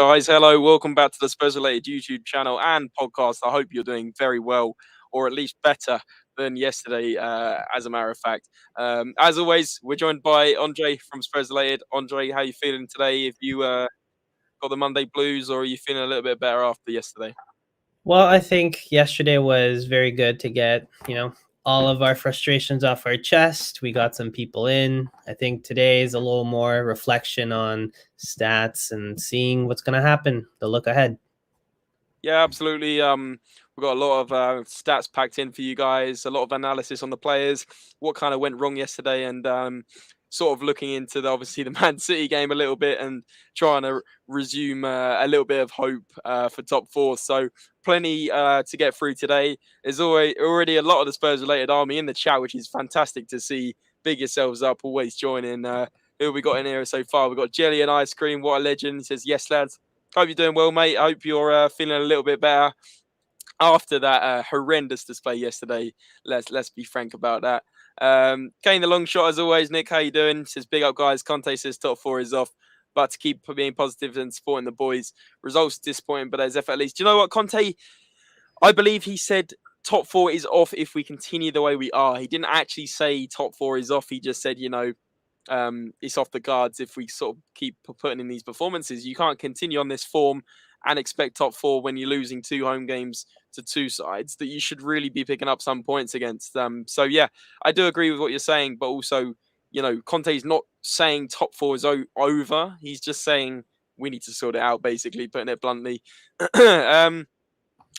guys. Hello, welcome back to the Spurs Related YouTube channel and podcast. I hope you're doing very well, or at least better than yesterday, as a matter of fact. As always, we're joined by Andre from Spurs Related. Andre, how you feeling today? If you got the Monday blues, or are you feeling a little bit better after yesterday? Well, I think yesterday was very good to get, all of our frustrations off our chest. We got some people in. I think today is a little more reflection on stats and seeing what's going to happen, the look ahead. Yeah, absolutely. We've got a lot of stats packed in for you guys, a lot of analysis on the players, what kind of went wrong yesterday, and sort of looking into obviously the Man City game a little bit and trying to resume a little bit of hope for top four. So plenty to get through today. There's already a lot of the Spurs related army in the chat, which is fantastic to see. Big yourselves up, always joining. Who have we got in here so far? We've got Jelly and Ice Cream. What a legend. He says, yes, lads. Hope you're doing well, mate. I hope you're feeling a little bit better after that horrendous display yesterday. Let's be frank about that. Kane the long shot as always. Nick, how you doing? Says big up, guys. Conte says top four is off, but to keep being positive and supporting the boys. Results disappointing, but there's effort at least. Do you know what, Conte? I believe he said top four is off if we continue the way we are. He didn't actually say top four is off. He just said, it's off the cards if we sort of keep putting in these performances. You can't continue on this form and expect top four when you're losing 2 home games to 2 sides that you should really be picking up some points against. So yeah, I do agree with what you're saying, but also, Conte's not saying top four is over. He's just saying we need to sort it out, basically, putting it bluntly.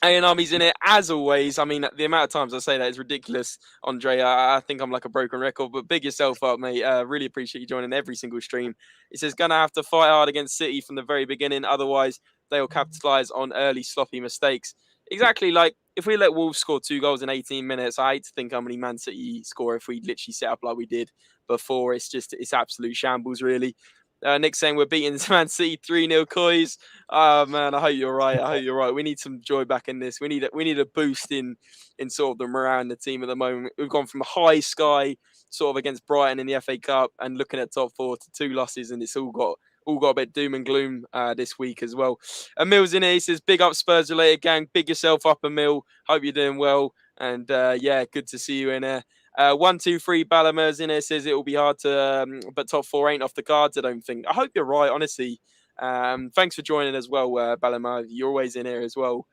A&R's in it, as always. I mean, the amount of times I say that is ridiculous, Andre. I think I'm like a broken record, but big yourself up, mate. Really appreciate you joining every single stream. It says, gonna have to fight hard against City from the very beginning. Otherwise, they'll capitalise on early sloppy mistakes. Exactly, like, if we let Wolves score 2 goals in 18 minutes, I hate to think how many Man City score if we literally set up like we did before. It's absolute shambles, really. Nick saying we're beating Man City 3-0 COYS. Oh man, I hope you're right. I hope you're right. We need some joy back in this. We need a boost in sort of the morale in the team at the moment. We've gone from a high sky sort of against Brighton in the FA Cup and looking at top 4 to 2 losses, and it's all got a bit doom and gloom this week as well. Emil's in here. He says, big up Spurs related gang. Big yourself up, Emil. Hope you're doing well. And yeah, good to see you in here. 123 Balamer's in here, says it will be hard to, but top 4 ain't off the cards, I don't think. I hope you're right, honestly. Thanks for joining as well, Balamer. You're always in here as well.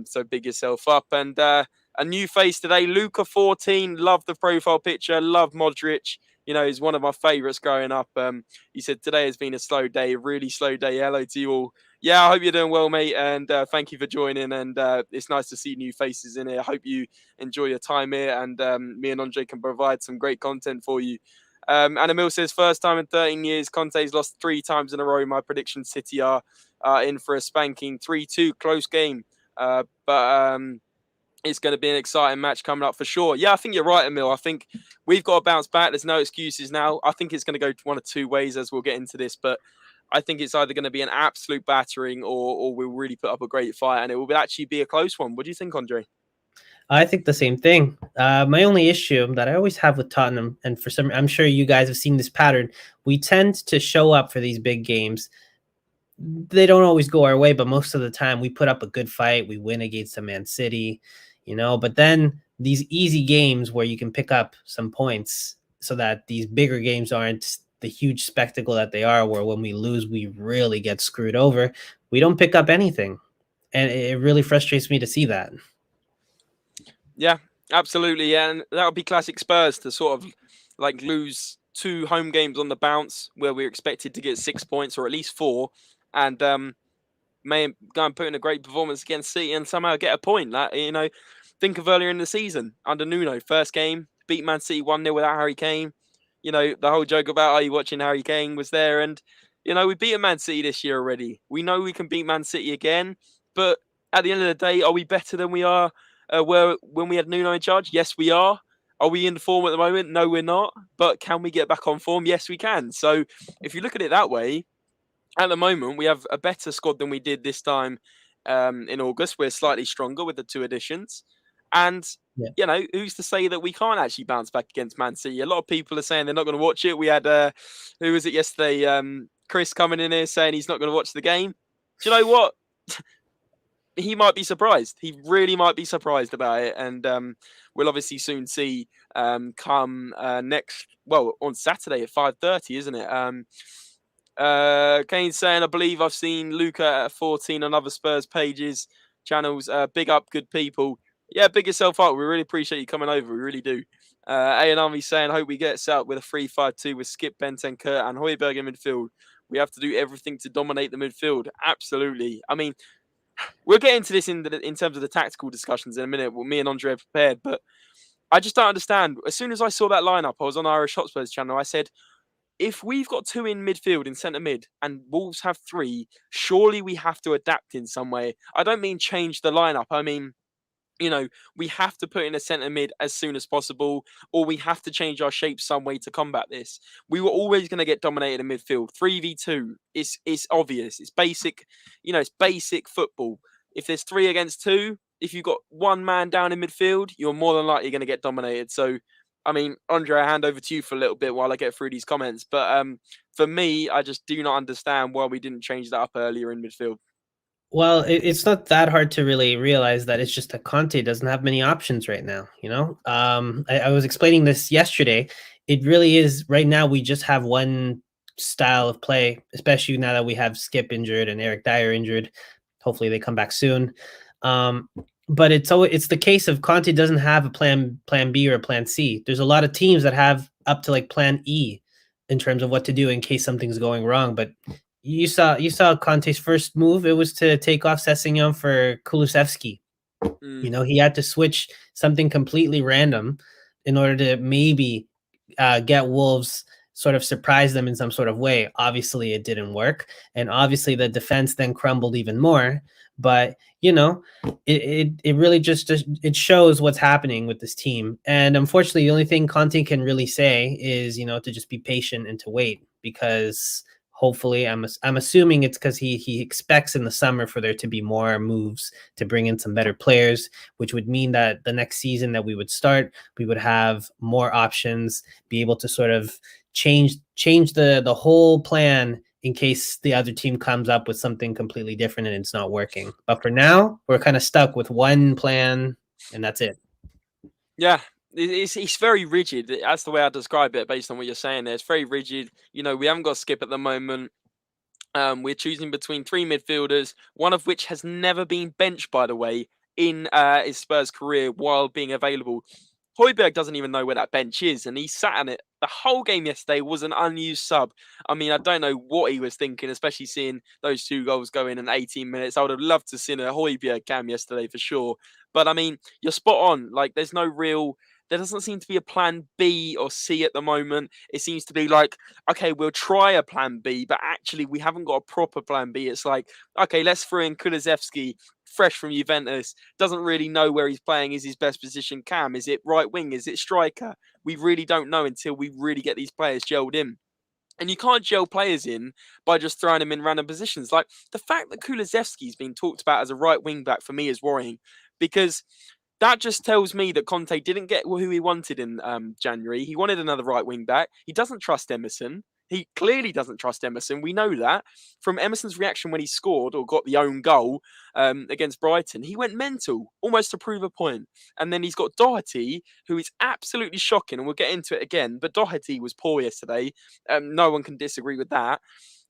So big yourself up. And a new face today, Luca 14. Love the profile picture. Love Modric. He's one of my favourites growing up. He said today has been a slow day, a really slow day. Hello to you all. Yeah, I hope you're doing well, mate. And thank you for joining. And it's nice to see new faces in here. I hope you enjoy your time here. And me and Andre can provide some great content for you. And Emil says, first time in 13 years, Conte's lost 3 times in a row. My prediction, City are in for a spanking 3-2, close game. But it's going to be an exciting match coming up for sure. Yeah, I think you're right, Emil. I think we've got to bounce back. There's no excuses now. I think it's going to go one of 2 ways as we'll get into this. But I think it's either going to be an absolute battering or we'll really put up a great fight and it will actually be a close one. What do you think, Andre? I think the same thing. My only issue that I always have with Tottenham, and I'm sure you guys have seen this pattern, we tend to show up for these big games. They don't always go our way, but most of the time we put up a good fight. We win against the Man City, but then these easy games where you can pick up some points so that these bigger games aren't the huge spectacle that they are, where when we lose, we really get screwed over. We don't pick up anything. And it really frustrates me to see that. Yeah, absolutely. Yeah, and that would be classic Spurs to sort of like lose 2 home games on the bounce where we're expected to get 6 points or at least 4, and may go and put in a great performance against City and somehow get a point. Think of earlier in the season under Nuno, first game, beat Man City 1-0 without Harry Kane. The whole joke about, are you watching Harry Kane was there, and we beat Man City this year already. We know we can beat Man City again, but at the end of the day, are we better than we are when we had Nuno in charge? Yes, we are. Are we in form at the moment? No, we're not. But can we get back on form? Yes, we can. So if you look at it that way, at the moment, we have a better squad than we did this time in August. We're slightly stronger with the 2 additions. And, who's to say that we can't actually bounce back against Man City? A lot of people are saying they're not going to watch it. We had, who was it yesterday? Chris coming in here saying he's not going to watch the game. do you know what? He might be surprised. He really might be surprised about it, and we'll obviously soon see. Come next, well, on Saturday at 5:30, isn't it? Kane's saying, I believe I've seen Luca at 14 on other Spurs pages, channels. Big up, good people. Yeah, big yourself up. We really appreciate you coming over. We really do. A&R saying, hope we get set up with a 3-5-2 with Skip, Bentancur, and Højbjerg in midfield. We have to do everything to dominate the midfield. Absolutely. I mean, we'll get into this in terms of the tactical discussions in a minute. Well, me and Andre are prepared, but I just don't understand. As soon as I saw that lineup, I was on Irish Hotspurs channel. I said, if we've got 2 in midfield in centre mid and Wolves have 3, surely we have to adapt in some way. I don't mean change the lineup. I mean, we have to put in a centre mid as soon as possible, or we have to change our shape some way to combat this. We were always going to get dominated in midfield. 3v2 is obvious. It's basic, it's basic football. If there's 3 against 2, if you've got 1 man down in midfield, you're more than likely going to get dominated. So, I mean, Andre, I hand over to you for a little bit while I get through these comments. But for me, I just do not understand why we didn't change that up earlier in midfield. Well, it's not that hard to really realize that it's just that Conte doesn't have many options right now. I was explaining this yesterday. It really is right now. We just have one style of play, especially now that we have Skip injured and Eric Dyer injured. Hopefully they come back soon. But it's the case of Conte doesn't have a plan B or a plan C. There's a lot of teams that have up to like plan E in terms of what to do in case something's going wrong. But you saw Conte's first move. It was to take off Sessegnon for Kulusevski. He had to switch something completely random in order to maybe get Wolves, sort of surprise them in some sort of way. Obviously, it didn't work, and obviously the defense then crumbled even more. But it really just it shows what's happening with this team. And unfortunately, the only thing Conte can really say is to just be patient and to wait, because hopefully I'm assuming it's because he expects in the summer for there to be more moves to bring in some better players, which would mean that the next season that we would start, we would have more options, be able to sort of change the whole plan in case the other team comes up with something completely different and it's not working. But for now, we're kind of stuck with one plan and that's it. Yeah. It's very rigid. That's the way I describe it based on what you're saying there. It's very rigid. We haven't got Skip at the moment. We're choosing between 3 midfielders, one of which has never been benched, by the way, in his Spurs career while being available. Højbjerg doesn't even know where that bench is, and he sat on it the whole game yesterday. Was an unused sub. I mean, I don't know what he was thinking, especially seeing those 2 goals go in 18 minutes. I would have loved to see a Højbjerg cam yesterday for sure. But I mean, you're spot on. Like, there doesn't seem to be a plan B or C at the moment. It seems to be like, okay, we'll try a plan B, but actually we haven't got a proper plan B. It's like, okay, let's throw in Kulusevski, fresh from Juventus, doesn't really know where he's playing. Is his best position Cam? Is it right wing? Is it striker? We really don't know until we really get these players gelled in. And you can't gel players in by just throwing them in random positions. Like, the fact that Kulusevski's been talked about as a right wing back for me is worrying, because that just tells me that Conte didn't get who he wanted in January. He wanted another right wing back. He doesn't trust Emerson. He clearly doesn't trust Emerson. We know that from Emerson's reaction when he scored or got the own goal against Brighton. He went mental, almost to prove a point. And then he's got Doherty, who is absolutely shocking, and we'll get into it again. But Doherty was poor yesterday. No one can disagree with that.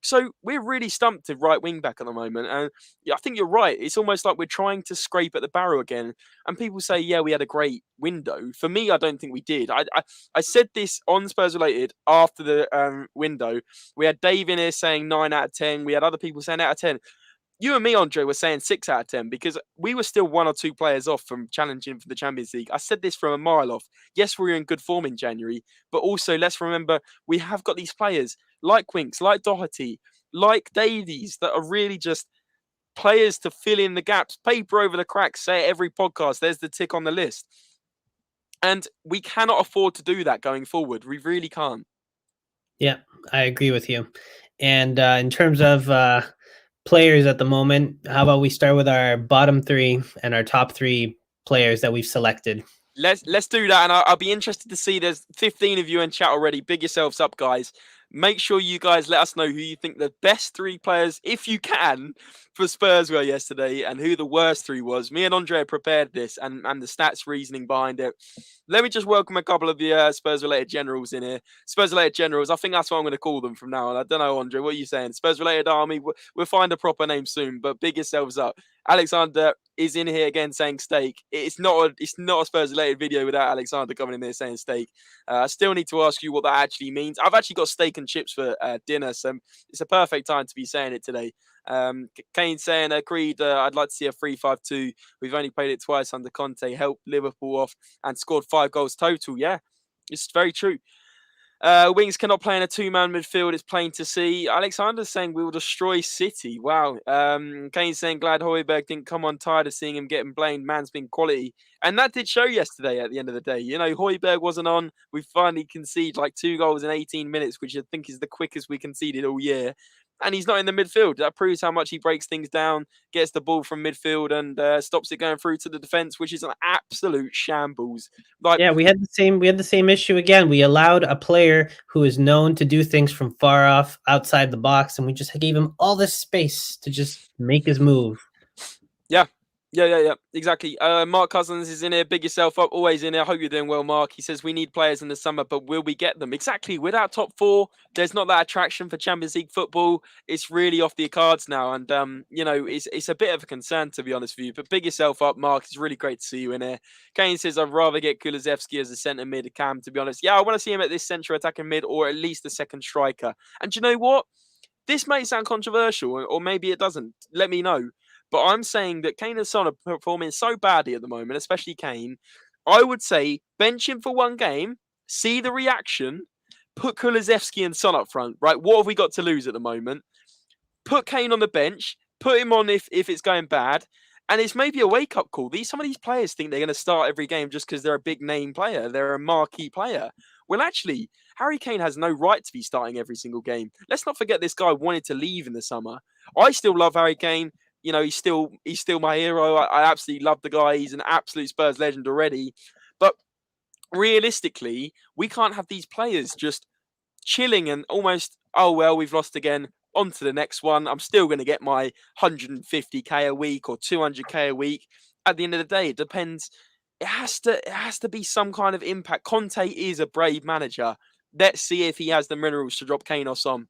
So we're really stumped at right wing back at the moment. And I think you're right. It's almost like we're trying to scrape at the barrel again. And people say, yeah, we had a great window. For me, I don't think we did. I said this on Spurs Related after the window. We had Dave in here saying 9 out of 10. We had other people saying out of 10. You and me, Andre, were saying 6 out of 10 because we were still 1 or 2 players off from challenging for the Champions League. I said this from a mile off. Yes, we were in good form in January, but also let's remember we have got these players like Winks, like Doherty, like Davies that are really just players to fill in the gaps, paper over the cracks, say it every podcast. There's the tick on the list. And we cannot afford to do that going forward. We really can't. Yeah, I agree with you. And in terms of players at the moment, how about we start with our bottom 3 and our top 3 players that we've selected? Let's do that, and I'll be interested to see. There's 15 of you in chat already. Big yourselves up, guys. Make sure you guys let us know who you think the best 3 players, if you can, for Spurs were yesterday, and who the worst 3 was. Me and Andre prepared this and the stats reasoning behind it. Let me just welcome a couple of the Spurs-related generals in here. Spurs-related generals, I think that's what I'm going to call them from now on. I don't know, Andre, what are you saying? Spurs-related army, we'll find a proper name soon, but big yourselves up. Alexander is in here again saying steak. It's not a Spurs-related video without Alexander coming in there saying steak. I still need to ask you what that actually means. I've actually got steak and chips for dinner, so it's a perfect time to be saying it today. Kane saying, agreed, I'd like to see a 3-5-2. We've only played it twice under Conte, helped Liverpool off and scored 5 goals total. Yeah, it's very true. Wings cannot play in a 2-man midfield. It's plain to see. Alexander's saying we will destroy City. Wow. Kane's saying glad Højbjerg didn't come on, tired of seeing him getting blamed. Man's been quality. And that did show yesterday at the end of the day. You know, Højbjerg wasn't on. We finally conceded like 2 goals in 18 minutes, which I think is the quickest we conceded all year. And he's not in the midfield. That proves how much he breaks things down, gets the ball from midfield, and stops it going through to the defense, which is an absolute shambles. Like, yeah, we had the same issue again. We allowed a player who is known to do things from far off outside the box, and we just gave him all this space to just make his move. Yeah. Exactly. Mark Cousins is in here. Big yourself up. Always in here. Hope you're doing well, Mark. He says we need players in the summer, but will we get them? Exactly. Without top 4, there's not that attraction for Champions League football. It's really off the cards now, and you know, it's a bit of a concern, to be honest with you. But big yourself up, Mark. It's really great to see you in here. Kane says I'd rather get Kulusevski as a centre mid cam. To be honest, yeah, I want to see him at this central attacking mid, or at least a second striker. And do you know what? This may sound controversial, or maybe it doesn't. Let me know. But I'm saying that Kane and Son are performing so badly at the moment, especially Kane. I would say bench him for 1 game, see the reaction, put Kulusevski and Son up front, right? What have we got to lose at the moment? Put Kane on the bench, put him on if it's going bad, and it's maybe a wake-up call. Some of these players think they're going to start every game just because they're a big-name player. They're a marquee player. Well, actually, Harry Kane has no right to be starting every single game. Let's not forget this guy wanted to leave in the summer. I still love Harry Kane. You know, he's still my hero. I absolutely love the guy. He's an absolute Spurs legend already. But realistically, we can't have these players just chilling and almost, oh, well, we've lost again. On to the next one. I'm still going to get my 150k a week or 200k a week. At the end of the day, it depends. It has to be some kind of impact. Conte is a brave manager. Let's see if he has the minerals to drop Kane or Son.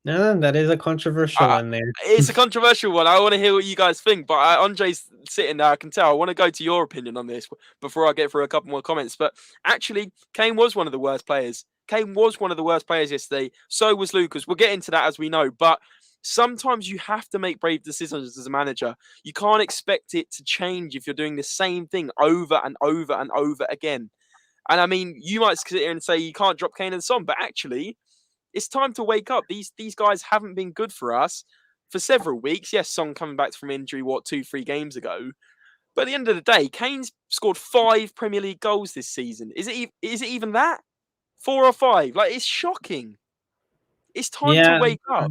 No, that is a controversial one there. It's a controversial one. I want to hear what you guys think, but Andre's sitting there. I can tell. I want to go to your opinion on this before I get through a couple more comments. But actually, Kane was one of the worst players. Kane was one of the worst players yesterday. So was Lucas. We'll get into that as we know. But sometimes you have to make brave decisions as a manager. You can't expect it to change if you're doing the same thing over and over and over again. And I mean, you might sit here and say you can't drop Kane and Son, but actually, it's time to wake up. These guys haven't been good for us for several weeks. Yes, Son coming back from injury, 2-3 games ago. But at the end of the day, Kane's scored 5 Premier League goals this season. Is it even that? 4 or 5? Like, it's shocking. It's time to wake up.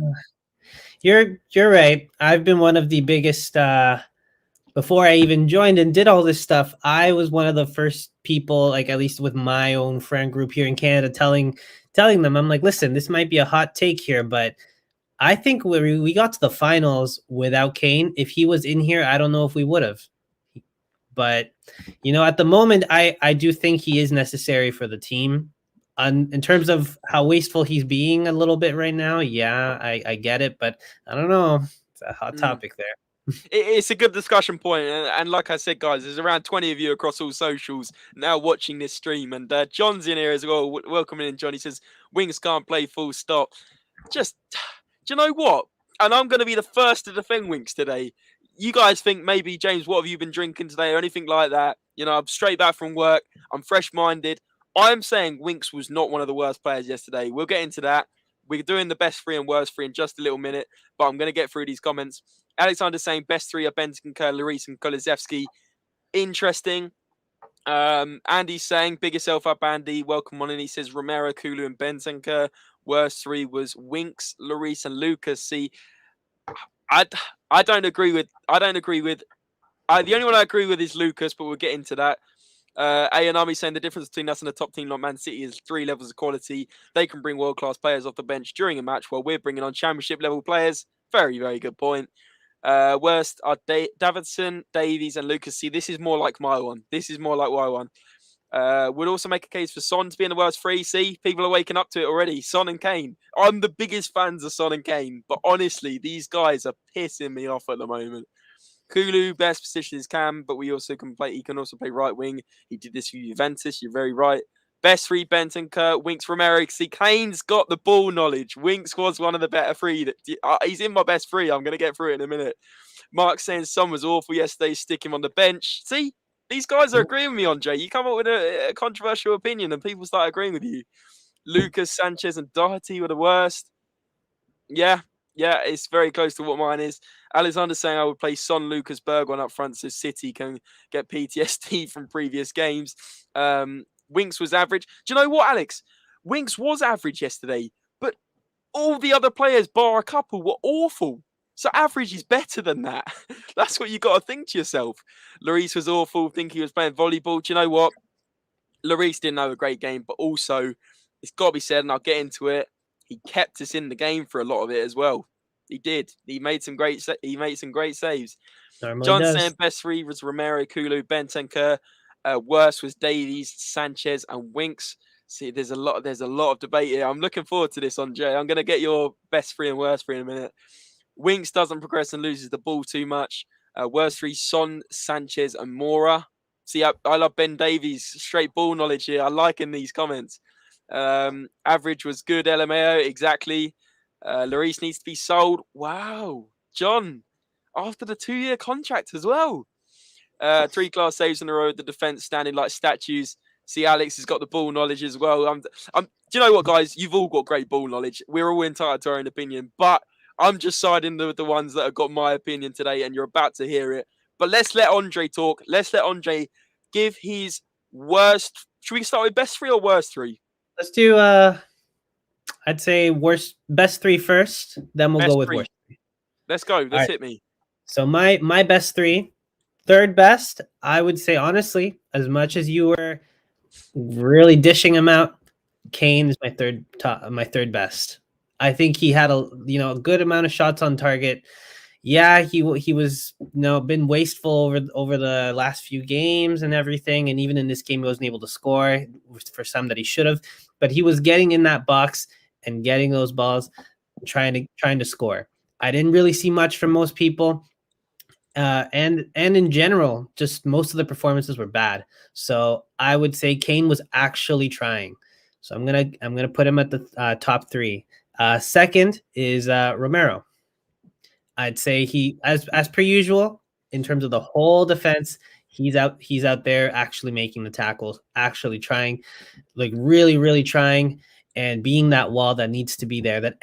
You're right. I've been one of the biggest before I even joined and did all this stuff. I was one of the first people, like at least with my own friend group here in Canada, telling them, I'm like, listen, this might be a hot take here, but I think we got to the finals without Kane. If he was in here, I don't know if we would have. But, you know, at the moment, I do think he is necessary for the team. In terms of how wasteful he's being a little bit right now, yeah, I get it. But I don't know. It's a hot topic there. It's a good discussion point, and like I said, guys, there's around 20 of you across all socials now watching this stream, and John's in here as well. Welcome in, John. He says Wings can't play full stop. Just, do you know what? And I'm going to be the first to defend Winks today. You guys think maybe, James, what have you been drinking today or anything like that? You know, I'm straight back from work. I'm fresh-minded. I'm saying Winks was not one of the worst players yesterday. We'll get into that. We're doing the best 3 and worst 3 in just a little minute, but I'm going to get through these comments. Alexander's saying best 3 are Bentancur, Lloris, and Kulusevski. Interesting. Andy's saying big yourself up, Andy. Welcome on in. He says Romero, Kulu, and Bentancur. Worst 3 was Winks, Lloris, and Lucas. See, I don't agree with. The only one I agree with is Lucas, but we'll get into that. A&Ami saying the difference between us and a top team like Man City is 3 levels of quality. They can bring world-class players off the bench during a match while we're bringing on championship-level players. Very, very good point. Worst are Davidson, Davies, and Lucas. See, this is more like my one. This is more like my one. Would also make a case for Son to be in the worst 3. See, people are waking up to it already. Son and Kane. I'm the biggest fans of Son and Kane, but honestly, these guys are pissing me off at the moment. Kulu, best position is Cam, but we also can play. He can also play right wing. He did this for Juventus. You're very right. Best 3, Bentancur, Winks, Romero. See, Kane's got the ball knowledge. Winks was one of the better 3. He's in my best 3. I'm going to get through it in a minute. Mark saying Son was awful yesterday. Stick him on the bench. See, these guys are agreeing with me, Andre. You come up with a controversial opinion and people start agreeing with you. Lucas, Sanchez, and Doherty were the worst. Yeah, it's very close to what mine is. Alexander saying I would play Son, Lucas, Berg on up front so City can get PTSD from previous games. Winks was average. Do you know what, Alex? Winks was average yesterday, but all the other players, bar a couple, were awful. So average is better than that. That's what you got to think to yourself. Lloris was awful. Think he was playing volleyball. Do you know what? Lloris didn't have a great game, but also it's got to be said, and I'll get into it. He kept us in the game for a lot of it as well. He did. He made some great saves. Normally John does. saying best 3 was Romero, Kulu, Bentancur. Worst was Davies, Sanchez, and Winks. See, there's a lot of debate here. I'm looking forward to this, Andre. I'm going to get your best 3 and worst 3 in a minute. Winks doesn't progress and loses the ball too much. Worst 3, Son, Sanchez, and Mora. See, I love Ben Davies' straight ball knowledge here. I like in these comments. Average was good, LMAO, exactly. Lloris needs to be sold. Wow. John, after the 2-year contract as well. 3 class saves in a row, the defense standing like statues. See, Alex has got the ball knowledge as well. Do you know what, guys? You've all got great ball knowledge. We're all entitled to our own opinion, but I'm just siding with the ones that have got my opinion today, and you're about to hear it. But let's let Andre talk. Let's let Andre give his worst. Should we start with best 3 or worst 3? Let's do I'd say best 3 first, then we'll go with 3. worst 3. Let's go. Let's hit me. So my best 3, third best, I would say honestly, as much as you were really dishing him out, Kane is my third best. I think he had a good amount of shots on target. Yeah, he was been wasteful over the last few games and everything, and even in this game he wasn't able to score for some that he should have. But he was getting in that box and getting those balls, trying to score. I didn't really see much from most people, and in general, just most of the performances were bad. So I would say Kane was actually trying. So I'm gonna put him at the top 3. Second is Romero. I'd say he, as per usual, in terms of the whole defense, he's out there actually making the tackles, actually trying, like really trying, and being that wall that needs to be there, that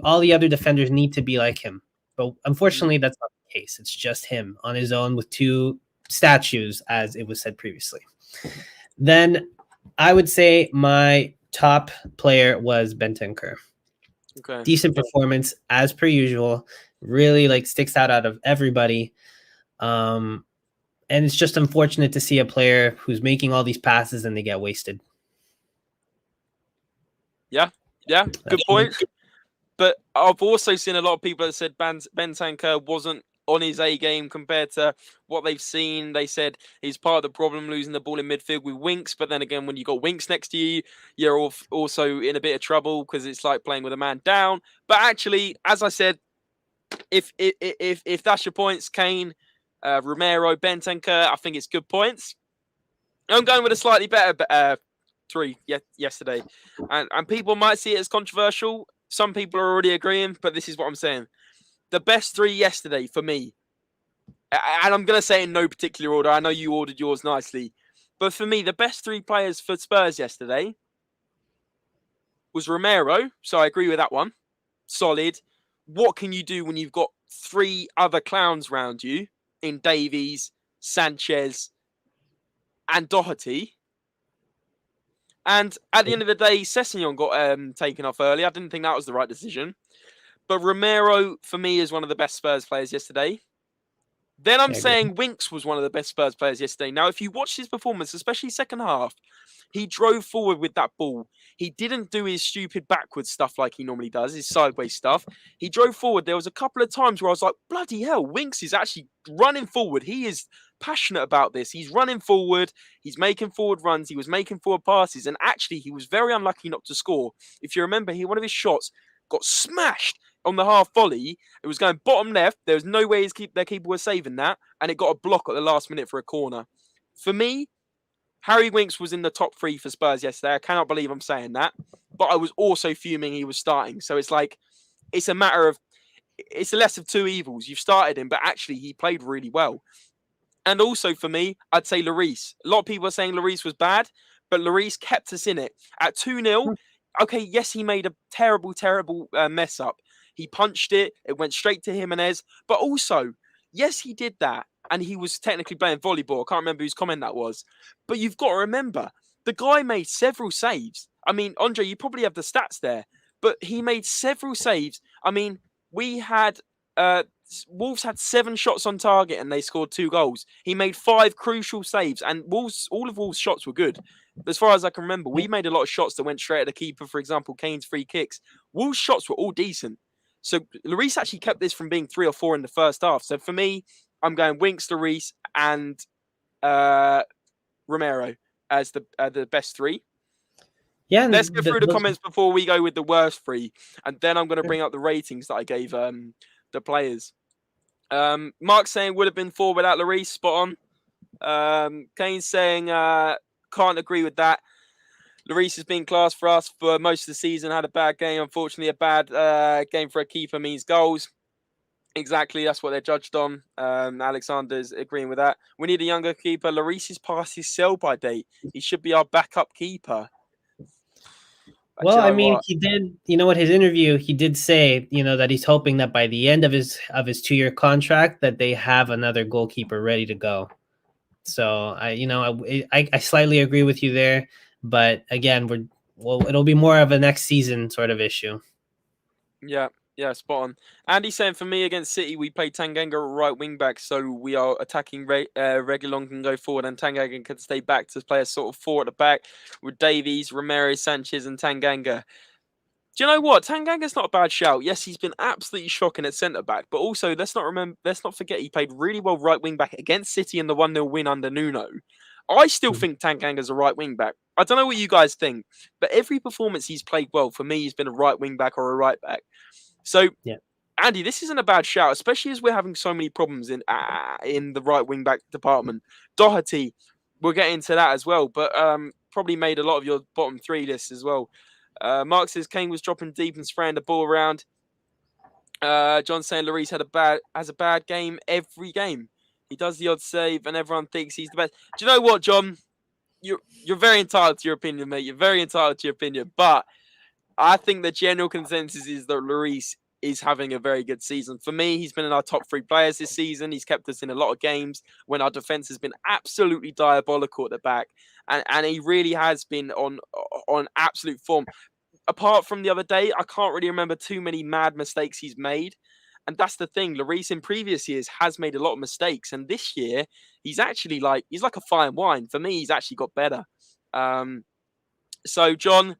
all the other defenders need to be like him. But unfortunately, that's not the case. It's just him on his own with 2 statues, as it was said previously. Then I would say my top player was Bentancur. Okay. Decent performance as per usual. Really sticks out of everybody. And it's just unfortunate to see a player who's making all these passes and they get wasted. Yeah, good point. But I've also seen a lot of people that said Bentancur wasn't on his A game compared to what they've seen. They said he's part of the problem, losing the ball in midfield with Winks. But then again, when you got Winks next to you, you're also in a bit of trouble because it's like playing with a man down. But actually, as I said, if that's your points, Kane, Romero, Bentancur, I think it's good points. I'm going with a slightly better 3 yesterday, and people might see it as controversial. Some people are already agreeing, but this is what I'm saying. The best 3 yesterday for me, and I'm going to say in no particular order. I know you ordered yours nicely, but for me, the best 3 players for Spurs yesterday was Romero. So I agree with that one. Solid. What can you do when you've got 3 other clowns around you in Davies, Sanchez, and Doherty? And at the end of the day, Sessegnon got taken off early. I didn't think that was the right decision. But Romero, for me, is one of the best Spurs players yesterday. Then I'm I agree. saying Winks was one of the best Spurs players yesterday. Now, if you watch his performance, especially second half, he drove forward with that ball. He didn't do his stupid backwards stuff like he normally does, his sideways stuff. He drove forward. There was a couple of times where I was like, bloody hell, Winks is actually running forward. He is passionate about this. He's running forward. He's making forward runs. He was making forward passes. And actually, he was very unlucky not to score. If you remember, one of his shots got smashed on the half volley. It was going bottom left. There was no way their keeper was saving that. And it got a block at the last minute for a corner. For me, Harry Winks was in the top 3 for Spurs yesterday. I cannot believe I'm saying that. But I was also fuming he was starting. So it's like, it's a matter of, it's a less of two evils. You've started him, but actually he played really well. And also for me, I'd say Lloris. A lot of people are saying Lloris was bad, but Lloris kept us in it. At 2-0, okay, yes, he made a terrible, terrible mess up. He punched it. It went straight to Jimenez. But also, yes, he did that. And he was technically playing volleyball. I can't remember whose comment that was. But you've got to remember, the guy made several saves. I mean, Andre, you probably have the stats there. But he made several saves. I mean, we had... Wolves had 7 shots on target and they scored 2 goals. He made 5 crucial saves, and all of Wolves' shots were good. As far as I can remember, we made a lot of shots that went straight at the keeper. For example, Kane's free kicks. Wolves' shots were all decent. So Lloris actually kept this from being 3 or 4 in the first half. So for me, I'm going Winks, Lloris, and Romero as the best 3. Yeah, let's get through the comments before we go with the worst 3, and then I'm going to bring up the ratings that I gave the players. Mark saying would have been 4 without Lloris, spot on. Kane saying can't agree with that. Lloris has been class for us for most of the season, had a bad game. Unfortunately, a bad game for a keeper means goals. Exactly, that's what they're judged on. Alexander's agreeing with that. We need a younger keeper. Lloris is past his sell-by date. He should be our backup keeper. Well, I mean, he did, his interview, he did say, that he's hoping that by the end of his 2-year contract that they have another goalkeeper ready to go. So I slightly agree with you there, but again, it'll be more of a next season sort of issue. Yeah, spot on. Andy's saying for me against City, we play Tanganga right wing back, so we are attacking. Reguilon can go forward, and Tanganga can stay back to play a sort of 4 at the back with Davies, Ramirez, Sanchez, and Tanganga. Do you know what? Tanganga's not a bad shout. Yes, he's been absolutely shocking at centre back, but also let's not forget he played really well right wing back against City in the 1-0 win under Nuno. I still think Tanganga's a right wing back. I don't know what you guys think, but every performance he's played well, for me, he's been a right wing back or a right back. So, yeah. Andy, this isn't a bad shout, especially as we're having so many problems in the right wing back department. Doherty, we'll get into that as well, but probably made a lot of your bottom 3 lists as well. Mark says Kane was dropping deep and spraying the ball around. John saying Lloris has a bad game every game. He does the odd save, and everyone thinks he's the best. Do you know what, John? You're very entitled to your opinion, mate. You're very entitled to your opinion, but I think the general consensus is that Lloris is having a very good season. For me, he's been in our top 3 players this season. He's kept us in a lot of games when our defense has been absolutely diabolical at the back. And he really has been on absolute form. Apart from the other day, I can't really remember too many mad mistakes he's made. And that's the thing. Lloris in previous years has made a lot of mistakes. And this year, he's actually he's like a fine wine. For me, he's actually got better. So, John,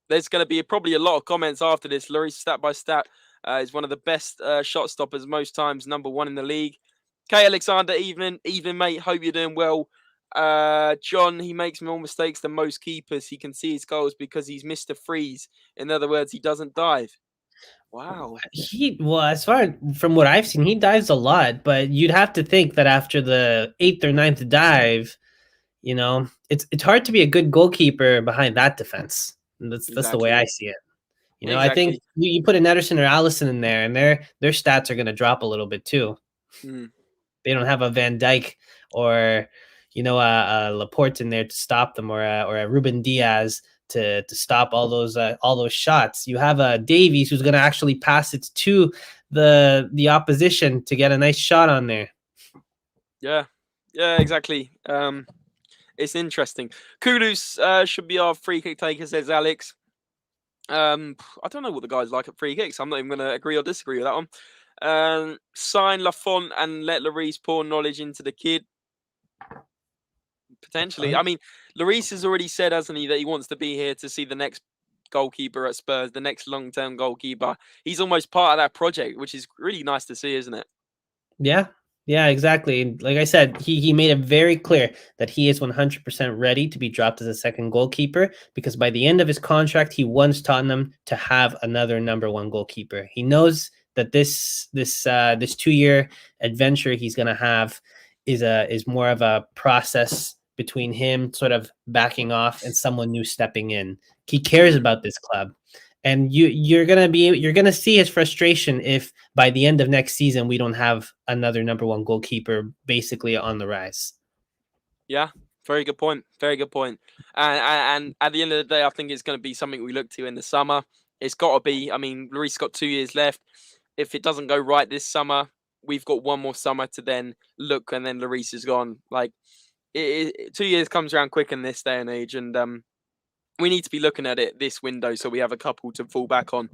there's going to be probably a lot of comments after this. Lloris, stat by stat, is one of the best shot stoppers most times, number 1 in the league. Kay Alexander, evening, mate. Hope you're doing well. John, he makes more mistakes than most keepers. He can see his goals because he's Mr. Freeze. In other words, he doesn't dive. Wow. As far from what I've seen, he dives a lot, but you'd have to think that after the 8th or 9th dive, it's hard to be a good goalkeeper behind that defense. That's the way I see it. Exactly. I think you put an Ederson or Allison in there, and their stats are going to drop a little bit too. They don't have a Van Dijk or a Laporte in there to stop them, or a Ruben Diaz to stop all those shots. You have a Davies who's going to actually pass it to the opposition to get a nice shot on there. Yeah, exactly. It's interesting. Kudus should be our free kick taker, says Alex. I don't know what the guy's like at free kicks. I'm not even going to agree or disagree with that one. Sign Lafont and let Lloris pour knowledge into the kid. Potentially. I mean, Lloris has already said, hasn't he, that he wants to be here to see the next goalkeeper at Spurs, the next long-term goalkeeper. He's almost part of that project, which is really nice to see, isn't it? Yeah. Yeah, exactly. Like I said, he made it very clear that he is 100% ready to be dropped as a second goalkeeper, because by the end of his contract, he wants Tottenham to have another number one goalkeeper. He knows that this 2-year adventure he's going to have is more of a process between him sort of backing off and someone new stepping in. He cares about this club. And you're gonna see his frustration if by the end of next season we don't have another number one goalkeeper basically on the rise. Yeah, very good point. Very good point. And at the end of the day, I think it's going to be something we look to in the summer. It's got to be. I mean, Lloris got 2 years left. If it doesn't go right this summer, we've got one more summer to then look, and then Lloris is gone. Like 2 years comes around quick in this day and age, and we need to be looking at it this window so we have a couple to fall back on.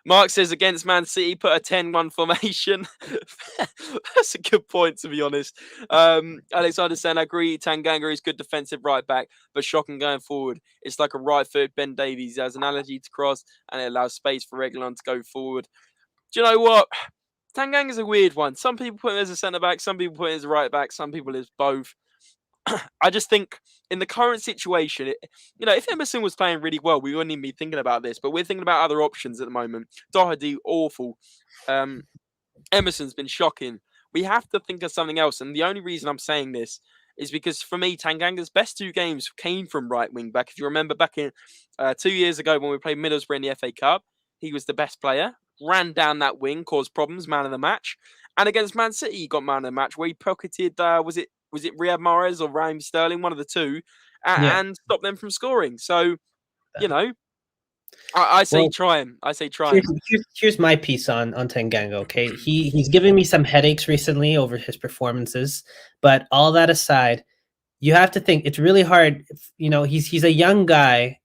Mark says against Man City, put a 10-1 formation. That's a good point, to be honest. Alexander saying, I agree. Tanganga is good defensive right back, but shocking going forward. It's like a right foot Ben Davies. He has an analogy to cross, and it allows space for Reguilon to go forward. Do you know what? Tanganga's a weird one. Some people put him as a centre back, some people put him as a right back, some people as both. I just think in the current situation, if Emerson was playing really well, we wouldn't even be thinking about this. But we're thinking about other options at the moment. Doherty, awful. Emerson's been shocking. We have to think of something else. And the only reason I'm saying this is because for me, Tanganga's best 2 games came from right wing back. If you remember back in 2 years ago when we played Middlesbrough in the FA Cup, he was the best player. Ran down that wing, caused problems, man of the match. And against Man City, he got man of the match where he pocketed, was it Riyad Mahrez or Raheem Sterling, one of the two, and stop them from scoring. So, I say try him. I say try him. Here's my piece on Tanganga. Okay, he's given me some headaches recently over his performances, but all that aside, you have to think it's really hard. He's a young guy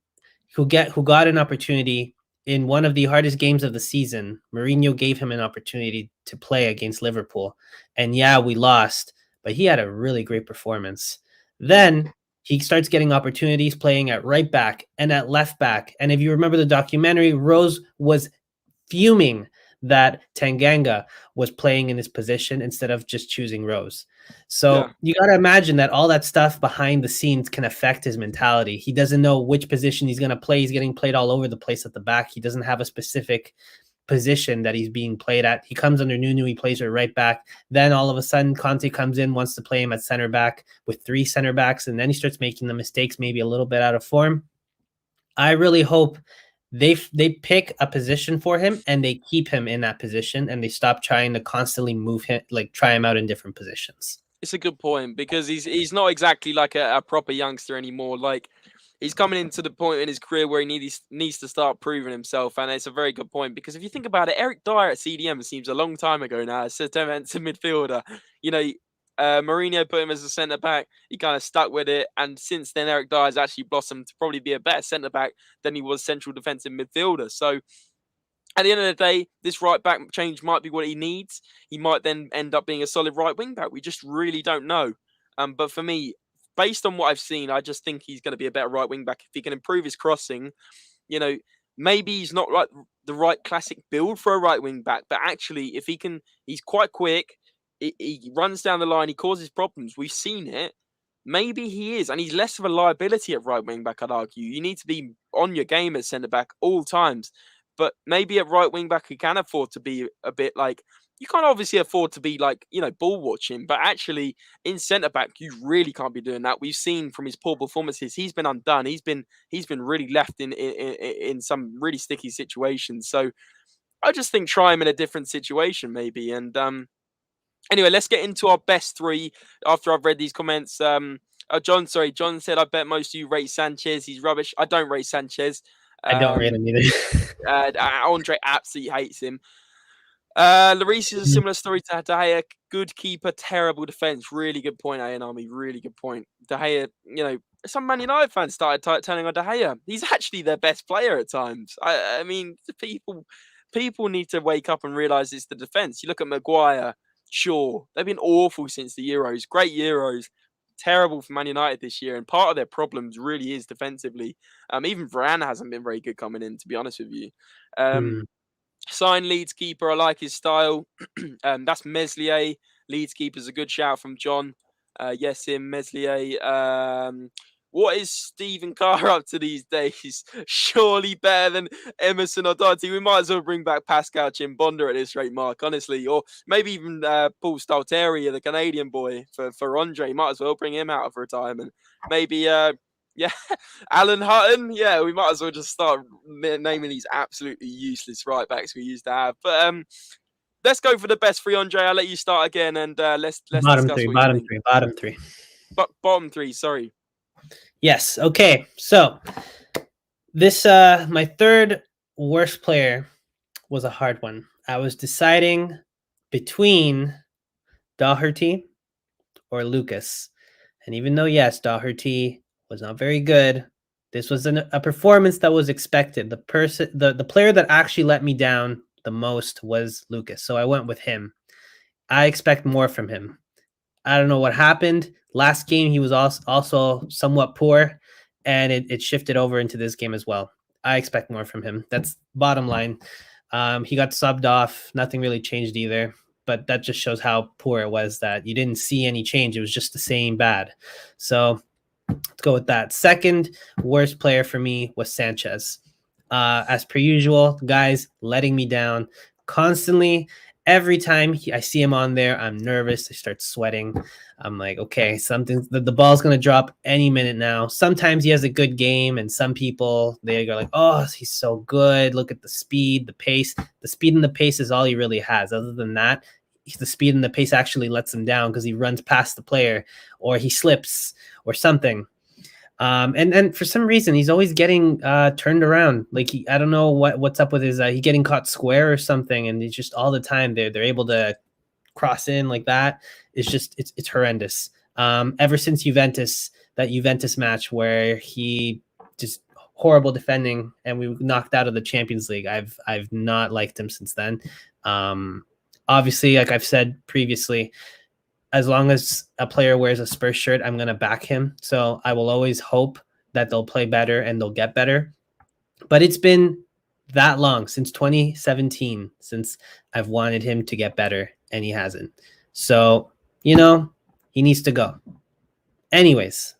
who got an opportunity in one of the hardest games of the season. Mourinho gave him an opportunity to play against Liverpool, and yeah, we lost, but he had a really great performance. Then he starts getting opportunities playing at right back and at left back. And if you remember the documentary, Rose was fuming that Tanganga was playing in his position instead of just choosing Rose. So you got to imagine that all that stuff behind the scenes can affect his mentality. He doesn't know which position he's going to play. He's getting played all over the place at the back. He doesn't have a specific position that he's being played at. He comes under Nunu, he plays her right back. Then all of a sudden Conte comes in, wants to play him at center back with 3 center backs, and then he starts making the mistakes, maybe a little bit out of form. I really hope they pick a position for him and they keep him in that position, and they stop trying to constantly move him, like try him out in different positions. It's a good point, because he's not exactly like a proper youngster anymore. Like, he's coming into the point in his career where he needs to start proving himself, and it's a very good point, because if you think about it, Eric Dyer at CDM seems a long time ago now. It's a defensive midfielder. Mourinho put him as a centre back. He kind of stuck with it, and since then, Eric Dyer has actually blossomed to probably be a better centre back than he was central defensive midfielder. So, at the end of the day, this right back change might be what he needs. He might then end up being a solid right wing back. We just really don't know. But for me, based on what I've seen, I just think he's going to be a better right wing back if he can improve his crossing. Maybe he's not like the right classic build for a right wing back, but actually, if he can, he's quite quick. He runs down the line. He causes problems. We've seen it. Maybe he is, and he's less of a liability at right wing back, I'd argue. You need to be on your game at centre back all times. But maybe at right wing back, he can afford to be a bit like, you can't obviously afford to be like, ball watching, but actually in centre back, you really can't be doing that. We've seen from his poor performances, he's been undone. He's been really left in some really sticky situations. So I just think try him in a different situation, maybe. And anyway, let's get into our best 3 after I've read these comments. John said, I bet most of you rate Sanchez. He's rubbish. I don't rate Sanchez. I don't rate him either. Andre absolutely hates him. Lloris is a similar story to De Gea. Good keeper, terrible defense. Really good point, Army. Really good point. De Gea, some Man United fans started turning on De Gea. He's actually their best player at times. I mean, people people need to wake up and realise it's the defence. You look at Maguire, Shaw, they've been awful since the Euros. Great Euros. Terrible for Man United this year, and part of their problems really is defensively. Even Varane hasn't been very good coming in, to be honest with you. Hmm. Sign Leeds keeper, I like his style. That's Meslier. Leeds keeper's a good shout from John. Yes, him, Meslier. What is Stephen Carr up to these days? Surely better than Emerson or Doherty. We might as well bring back Pascal Chimbonda at this rate, Mark, honestly. Or maybe even Paul Stalteri, the Canadian boy, for Andre. Might as well bring him out of retirement. Maybe, yeah, Alan Hutton. Yeah, we might as well just start naming these absolutely useless right backs we used to have. But let's go for the best three, Andre. I'll let you start again, and let's Bottom discuss three, what you bottom think. three, bottom three. But bottom three, sorry. Yes. Okay. So this my third worst player was a hard one. I was deciding between Doherty or Lucas. And even though, yes, Doherty was not very good, this was a performance that was expected. The player that actually let me down the most was Lucas. So I went with him. I expect more from him. I don't know what happened. Last game, he was also somewhat poor, and it shifted over into this game as well. I expect more from him. That's bottom line. He got subbed off. Nothing really changed either, but that just shows how poor it was that you didn't see any change. It was just the same bad. So let's go with that. Second worst player for me was Sanchez. As per usual, guys letting me down constantly. Every time I see him on there, I'm nervous. I start sweating. I'm like, okay, the ball's going to drop any minute now. Sometimes he has a good game, and some people, they go like, oh, he's so good. Look at the speed, the pace. The speed and the pace is all he really has. Other than that, the speed and the pace actually lets him down because he runs past the player or he slips or something. And for some reason he's always getting turned around. Like I don't know what's up with his he getting caught square or something, and he's just all the time they're able to cross in like that. It's just it's horrendous. Ever since that Juventus match where he just horrible defending and we knocked out of the Champions League, I've not liked him since then. Obviously, like I've said previously, as long as a player wears a Spurs shirt, I'm going to back him. So I will always hope that they'll play better and they'll get better. But it's been that long, since 2017, since I've wanted him to get better, and he hasn't. So, he needs to go. Anyways,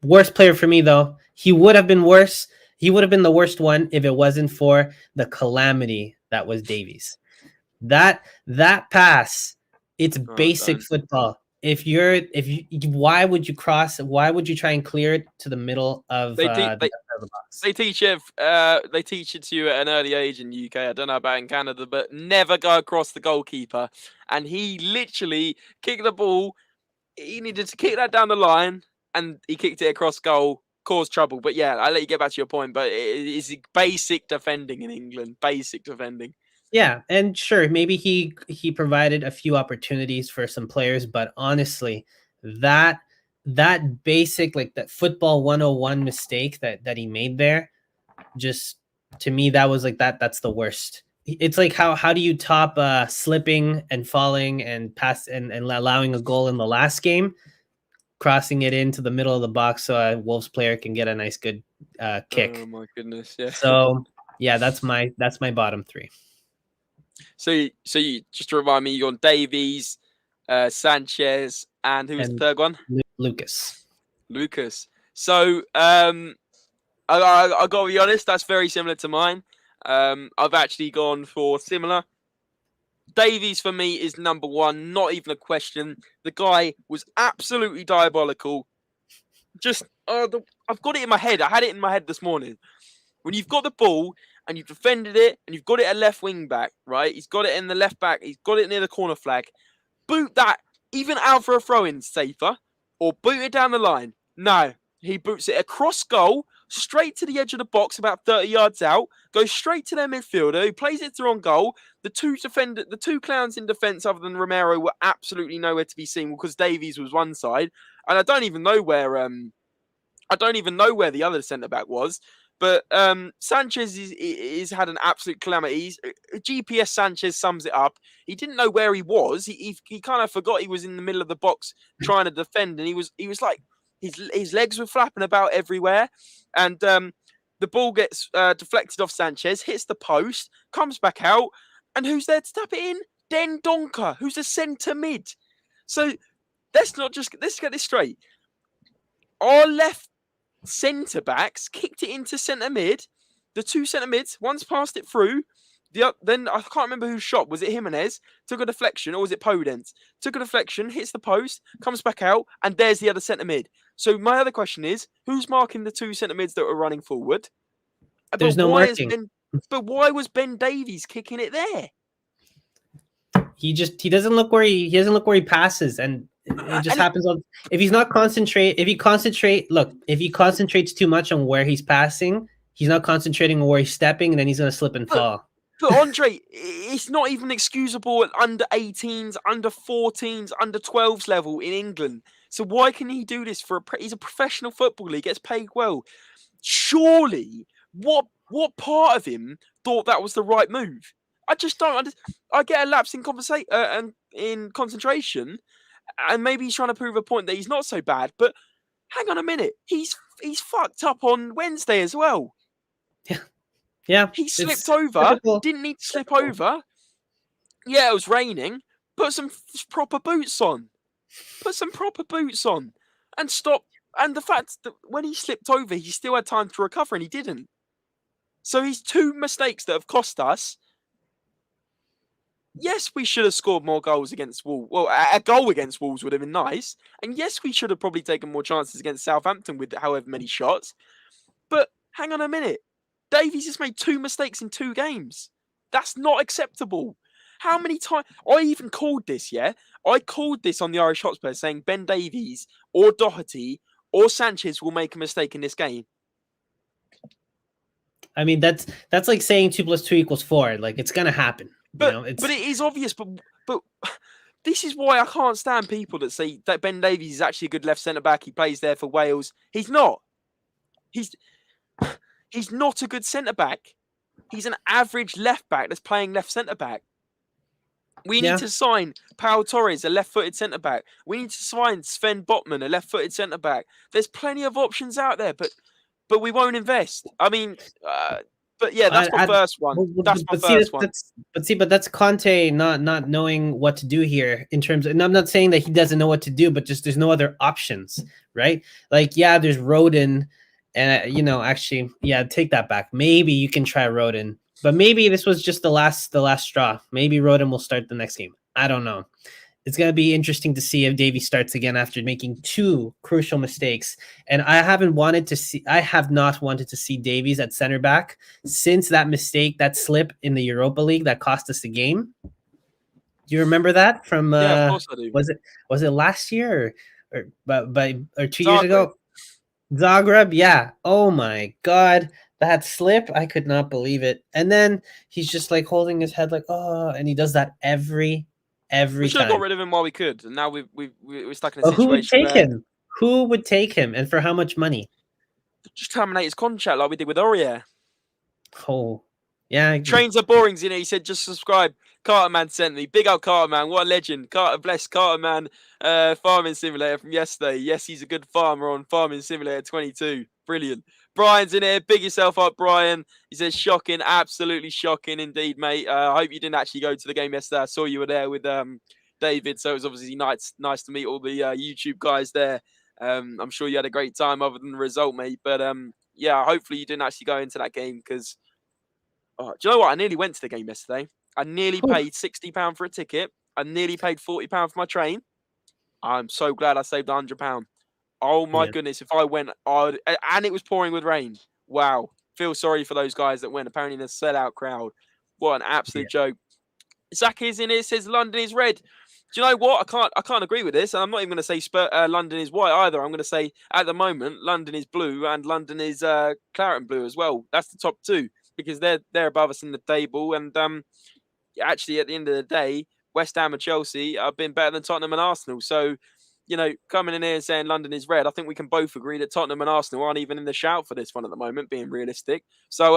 worst player for me, though, he would have been worse. He would have been the worst one if it wasn't for the calamity that was Davies. That pass, it's basic football. Why would you cross? Why would you try and clear it to the middle of the box? They teach it. They teach it to you at an early age in the UK. I don't know about in Canada, but never go across the goalkeeper. And he literally kicked the ball. He needed to kick that down the line, and he kicked it across goal, caused trouble. But yeah, I'll let you get back to your point. But it's basic defending in England. Basic defending. Yeah, and sure, maybe he provided a few opportunities for some players, but honestly, that basic, like that football 101 mistake that he made there, just to me that was like that's the worst. It's like how do you top slipping and falling and pass and allowing a goal in the last game, crossing it into the middle of the box so a Wolves player can get a nice good kick. Oh my goodness, yeah. So yeah, that's my bottom three. So you just to remind me, you're on Davies, Sanchez, and who was the third one? Lucas. So I gotta be honest, that's very similar to mine. I've actually gone for similar. Davies for me is number one, not even a question. The guy was absolutely diabolical. Just I've got it in my head. I had it in my head this morning. When you've got the ball and you've defended it and you've got it at left wing back, right? He's got it in the left back. He's got it near the corner flag. Boot that even out for a throw-in safer, or boot it down the line. No, he boots it across goal, straight to the edge of the box, about 30 yards out, goes straight to their midfielder, who plays it through on goal. The two clowns in defence other than Romero were absolutely nowhere to be seen because Davies was one side. And I don't even know where the other centre-back was. But Sanchez is had an absolute calamity. GPS Sanchez sums it up. He didn't know where he was. He kind of forgot he was in the middle of the box trying to defend, and he was like his legs were flapping about everywhere, and the ball gets deflected off Sanchez, hits the post, comes back out, and who's there to tap it in? Den Donker, who's a centre mid. So let's get this straight. Our left centre backs kicked it into centre mid. The two centre mids, one's passed it through. Then I can't remember whose shot. Was it Jimenez? Took a deflection, or was it Podence? Took a deflection, hits the post, comes back out, and there's the other centre mid. So my other question is, who's marking the two centre mids that were running forward? There's no marking. But why was Ben Davies kicking it there? He doesn't look where he passes, and it just happens on. If he concentrates too much on where he's passing, he's not concentrating on where he's stepping, and then he's gonna slip and fall. But Andre, it's not even excusable at under 18s, under 14s, under 12s level in England. So why can he do this he's a professional footballer, he gets paid well. Surely, what part of him thought that was the right move? I just don't understand. I get a lapse in in concentration, and maybe he's trying to prove a point that he's not so bad. But hang on a minute, he's fucked up on Wednesday as well. Yeah, he slipped over. Typical. Didn't need to slip over. Yeah, it was raining. Put some proper boots on. And stop. And the fact that when he slipped over, he still had time to recover, and he didn't. So he's two mistakes that have cost us. Yes, we should have scored more goals against Wolves. Well, a goal against Wolves would have been nice. And yes, we should have probably taken more chances against Southampton with however many shots. But hang on a minute. Davies has made two mistakes in 2 games. That's not acceptable. How many times? I even called this, yeah? I called this on the Irish Hotspur saying Ben Davies or Doherty or Sanchez will make a mistake in this game. I mean, that's like saying 2 + 2 = 4. Like, it's going to happen. But it is obvious. But this is why I can't stand people that say that Ben Davies is actually a good left centre-back. He plays there for Wales. He's not. He's not a good centre-back. He's an average left-back that's playing left centre-back. We need to sign Pau Torres, a left-footed centre-back. We need to sign Sven Botman, a left-footed centre-back. There's plenty of options out there, but we won't invest. I mean, but yeah, that's my first one. That's my first one. But that's Conte not knowing what to do here in terms of, and I'm not saying that he doesn't know what to do, but just there's no other options, right? Like, yeah, there's Rodin, and actually, yeah, take that back. Maybe you can try Rodin, but maybe this was just the last straw. Maybe Rodin will start the next game. I don't know. It's going to be interesting to see if Davies starts again after making 2 crucial mistakes. And I have not wanted to see Davies at center back since that mistake, that slip in the Europa League that cost us the game. Do you remember that from? Yeah, of course I do. Was it last year or 2 years ago? Zagreb, yeah. Oh my God, that slip! I could not believe it. And then he's just like holding his head, like, oh, and he does that every we should have got rid of him while we could, and now we're stuck in a situation. Who would take him? Who would take him, and for how much money? Just terminate his contract like we did with Aurier. Oh, yeah. Trains are boring, Zina. He said, just subscribe. Carter Man sent me. Big old Carter Man. What a legend. Bless Carter Man Farming Simulator from yesterday. Yes, he's a good farmer on Farming Simulator 22. Brilliant. Brian's in here. Big yourself up, Brian. He says, shocking. Absolutely shocking indeed, mate. I hope you didn't actually go to the game yesterday. I saw you were there with David, so it was obviously nice to meet all the YouTube guys there. I'm sure you had a great time other than the result, mate. But yeah, hopefully you didn't actually go into that game because, do you know what? I nearly went to the game yesterday. I nearly paid £60 for a ticket. I nearly paid £40 for my train. I'm so glad I saved £100. Oh my goodness! If I went, and it was pouring with rain. Wow, feel sorry for those guys that went. Apparently, in a sellout crowd. What an absolute joke! Zach is in here. Says London is red. Do you know what? I can't agree with this. And I'm not even going to say London is white either. I'm going to say at the moment London is blue and London is claret and blue as well. That's the top 2 because they're above us in the table. And actually, at the end of the day, West Ham and Chelsea have been better than Tottenham and Arsenal. So coming in here and saying London is red, I think we can both agree that Tottenham and Arsenal aren't even in the shout for this one at the moment, being realistic. So,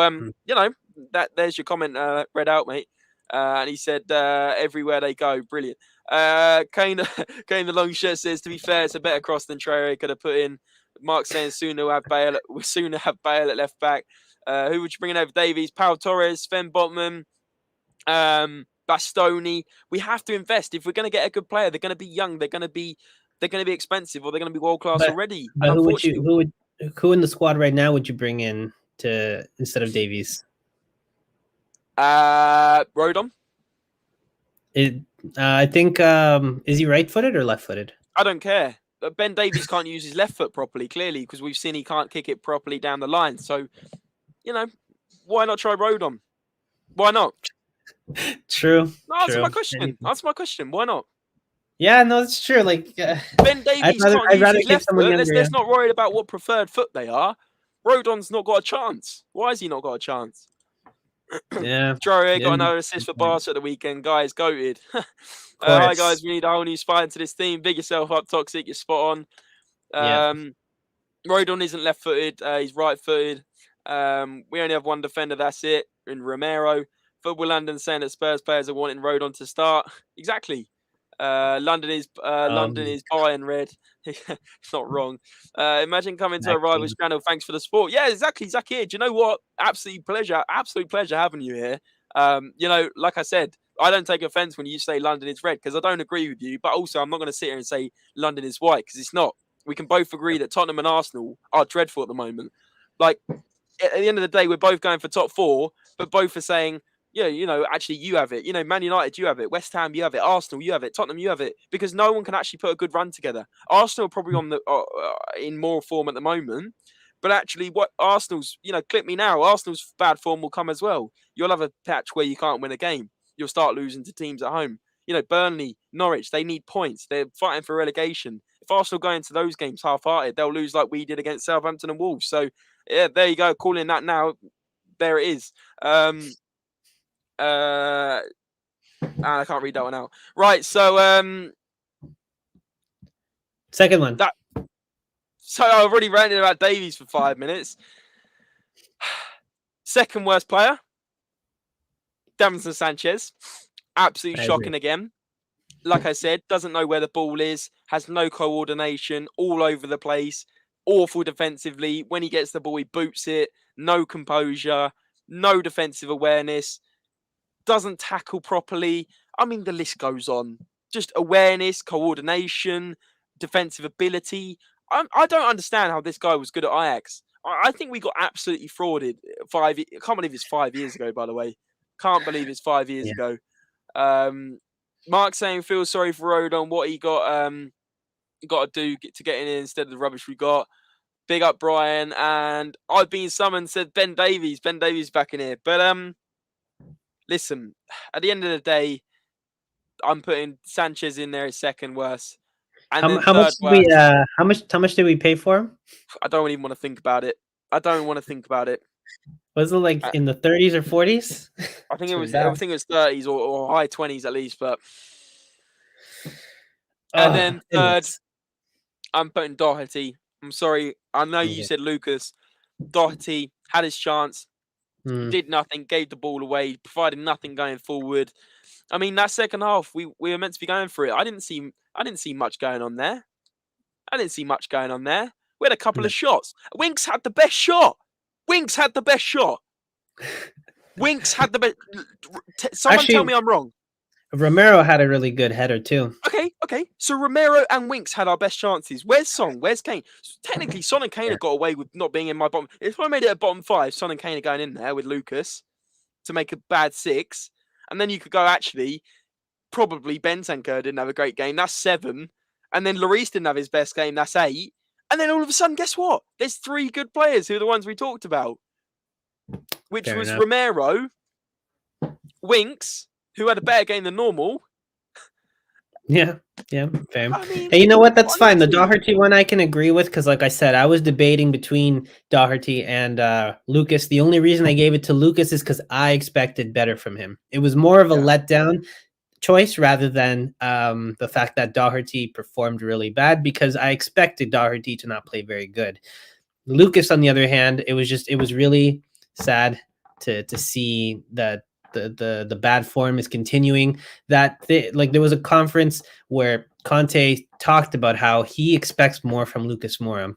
there's your comment read out, mate. And he said, everywhere they go, brilliant. Kane the long shirt says, to be fair, it's a better cross than Traore could have put in. Mark saying sooner have Bale at left back. Who would you bring in over Davies? Pau Torres, Sven Botman, Bastoni. We have to invest. If we're going to get a good player, they're going to be young, they're going to be expensive, or they're going to be world class already. But who in the squad right now would you bring in instead of Davies? Rodon. I think is he right-footed or left-footed? I don't care. But Ben Davies can't use his left foot properly, clearly, because we've seen he can't kick it properly down the line. So, why not try Rodon? Why not? True. Answer my question. Why not? Yeah, no, it's true. Like Ben Davies can't use his left foot. Let's not worry about what preferred foot they are. Rodon's not got a chance. Why has he not got a chance? Yeah. Traore got another assist for Barca at the weekend. Guys, goated. Hi, guys. We need a whole new spine to this team. Big yourself up, Toxic. You're spot on. Rodon isn't left-footed. He's right-footed. We only have one defender. That's it. In Romero. Football London saying that Spurs players are wanting Rodon to start. Exactly. London is buying red. It's not wrong. Imagine coming to a rival's channel. Thanks for the support. Yeah, exactly. Zakir, do you know what? Absolute pleasure having you here. Like I said, I don't take offense when you say London is red because I don't agree with you. But also, I'm not going to sit here and say London is white because it's not. We can both agree that Tottenham and Arsenal are dreadful at the moment. Like at the end of the day, we're both going for top four, but both are saying, yeah, actually you have it. Man United, you have it. West Ham, you have it. Arsenal, you have it. Tottenham, you have it. Because no one can actually put a good run together. Arsenal are probably on in more form at the moment. But actually, what Arsenal's, clip me now. Arsenal's bad form will come as well. You'll have a patch where you can't win a game. You'll start losing to teams at home. Burnley, Norwich, they need points. They're fighting for relegation. If Arsenal go into those games half-hearted, they'll lose like we did against Southampton and Wolves. So, yeah, there you go. Calling that now. There it is. I can't read that one out. Right, so second one. So I've already ranted about Davies for 5 minutes. Second worst player, Davinson Sanchez. Absolutely shocking again. Like I said, doesn't know where the ball is, has no coordination, all over the place, awful defensively. When he gets the ball, he boots it. No composure, no defensive awareness. Doesn't tackle properly. I mean, the list goes on. Just awareness, coordination, defensive ability. I don't understand how this guy was good at Ajax. I think we got absolutely frauded. I can't believe it's 5 years ago, by the way. Can't believe it's 5 years ago. Mark saying, feel sorry for Rodon. What he got to do to get in instead of the rubbish we got. Big up, Brian. And I've been summoned, said Ben Davies. Ben Davies back in here. But listen, at the end of the day, I'm putting Sanchez in there as second worst. And how much did we pay for him? I don't even want to think about it. Was it like in the 30s or 40s? I think it was 30s or high 20s at least. But and then third, I'm putting Doherty. I'm sorry. I know you said Lucas. Doherty had his chance, did nothing, gave the ball away, provided nothing going forward. I mean, that second half, we were meant to be going for it. I didn't see much going on there. We had a couple of shots. Winks had the best shot. Someone tell me I'm wrong. Romero had a really good header too. Okay. So Romero and Winks had our best chances. Where's Son? Where's Kane? Technically, Son and Kane have got away with not being in my bottom. If I made it a bottom five, Son and Kane are going in there with Lucas to make a bad 6. And then you could go, actually, probably Bentancur didn't have a great game. That's 7. And then Lloris didn't have his best game. That's 8. And then all of a sudden, guess what? There's 3 good players who are the ones we talked about. Which was Romero, Winks, who had a better game than normal. Yeah, fair. I mean, hey, you know what? That's fine. The Doherty one I can agree with because, like I said, I was debating between Doherty and Lucas. The only reason I gave it to Lucas is because I expected better from him. It was more of a letdown. choice rather than the fact that Doherty performed really bad, because I expected Doherty to not play very good. Lucas, on the other hand, it was really sad to see that the bad form is continuing. That there was a conference where Conte talked about how he expects more from Lucas Moura.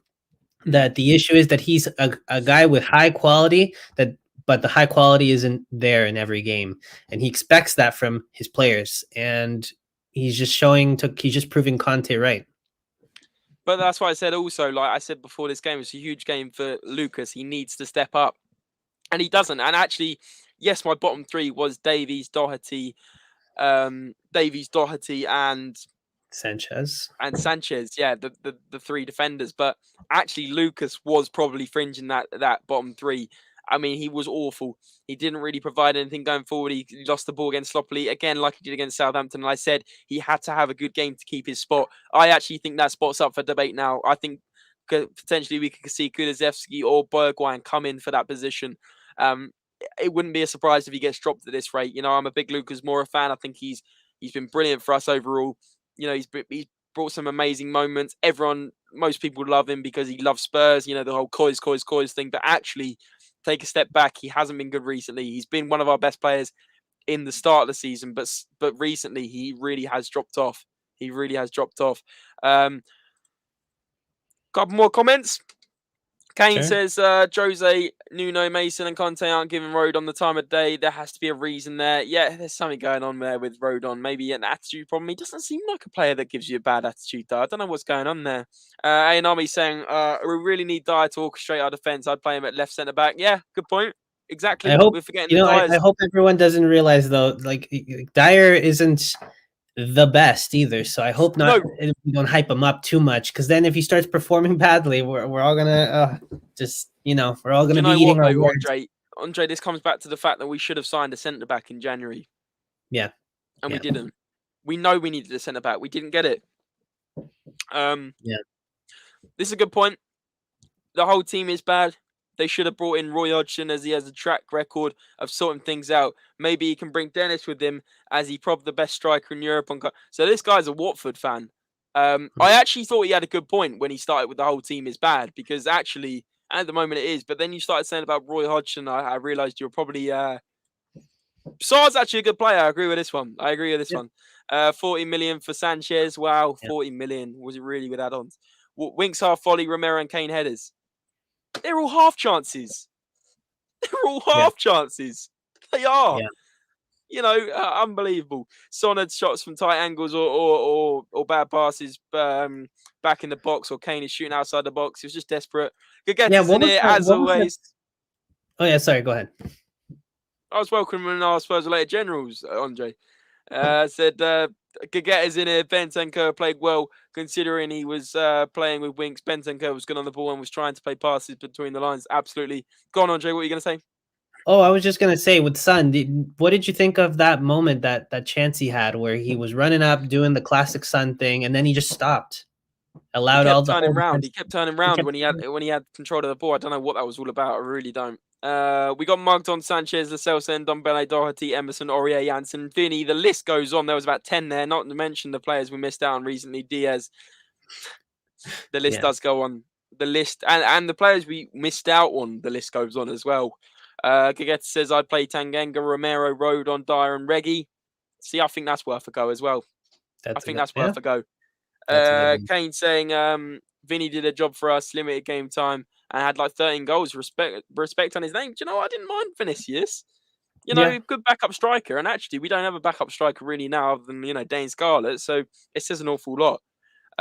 That the issue is that he's a guy with high quality, but the high quality isn't there in every game, and he expects that from his players, and he's just proving Conte right. But that's why I said also, like I said before, this game is a huge game for Lucas. He needs to step up, and he doesn't. And actually, yes, my bottom three was Davies, Doherty, and Sanchez. Sanchez. Yeah, the three defenders. But actually, Lucas was probably fringing that bottom three. I mean, he was awful. He didn't really provide anything going forward. He lost the ball again sloppily, again, like he did against Southampton. And I said he had to have a good game to keep his spot. I actually think that spot's up for debate now. I think potentially we could see Kulusevski or Bergwijn come in for that position. It wouldn't be a surprise if he gets dropped at this rate. You know, I'm a big Lucas Moura fan. I think he's been brilliant for us overall. You know, he's brought some amazing moments. Most people love him because he loves Spurs. You know, the whole COYS thing. But actually, take a step back, he hasn't been good recently. He's been one of our best players in the start of the season, but recently he really has dropped off. He really has dropped off. Couple more comments. Kane says Jose, Nuno, Mason and Conte aren't giving Rodon the time of day. There has to be a reason there. Yeah, there's something going on there with Rodon. Maybe an attitude problem. He doesn't seem like a player that gives you a bad attitude, though. I don't know what's going on there. Ainami saying, we really need Dyer to orchestrate our defence. I'd play him at left centre-back. Yeah, good point. Exactly. We're forgetting I hope everyone doesn't realize, though, like, Dyer isn't the best either. So I hope we don't hype him up too much, because then if he starts performing badly, we're all gonna we're all gonna be eating our words. Andre, this comes back to the fact that we should have signed a centre back in January. Yeah, and we didn't. We know we needed a centre back. We didn't get it. This is a good point. The whole team is bad. They should have brought in Roy Hodgson, as he has a track record of sorting things out. Maybe he can bring Dennis with him, as he probably the best striker in Europe. So this guy's a Watford fan. I actually thought he had a good point when he started with the whole team is bad, because actually, at the moment it is. But then you started saying about Roy Hodgson, I realised you were probably... Sar's actually a good player. I agree with this one. 40 million for Sanchez. Wow, 40 million. Was it really with add-ons? Winks half volley, Romero and Kane headers. They're all half chances. Chances. They are. Yeah. You know, unbelievable. Son had shots from tight angles or bad passes back in the box, or Kane is shooting outside the box. He was just desperate. Guedes in here, as always. Oh, yeah, sorry, go ahead. I was welcoming our Spurs-related generals, Andre. Said Guedes in here. Bentancur played well, considering he was playing with Winks. Bentancur was good on the ball and was trying to play passes between the lines. Absolutely. Go on, Andre. What are you going to say? Oh, I was just going to say, with Son, what did you think of that moment, that chance he had where he was running up, doing the classic Son thing, and then he just stopped? He kept turning round when he had control of the ball. I don't know what that was all about. I really don't. We got mugged on Sanchez, Lascelles, Dombele, Doherty, Emerson, Aurier, Janssen, Vinny. The list goes on. There was about 10 there, not to mention the players we missed out on recently. Diaz. The list does go on. The list and the players we missed out on, the list goes on as well. Guedes says, I'd play Tanganga, Romero, Rodon, Dyer and Reggie. See, I think that's worth a go as well. That's worth a go. Kane saying, Vinny did a job for us, limited game time, and had like 13 goals. Respect on his name. Do you know, I didn't mind Vinicius. You know, good backup striker. And actually, we don't have a backup striker really now, other than, Dane Scarlett. So it says an awful lot.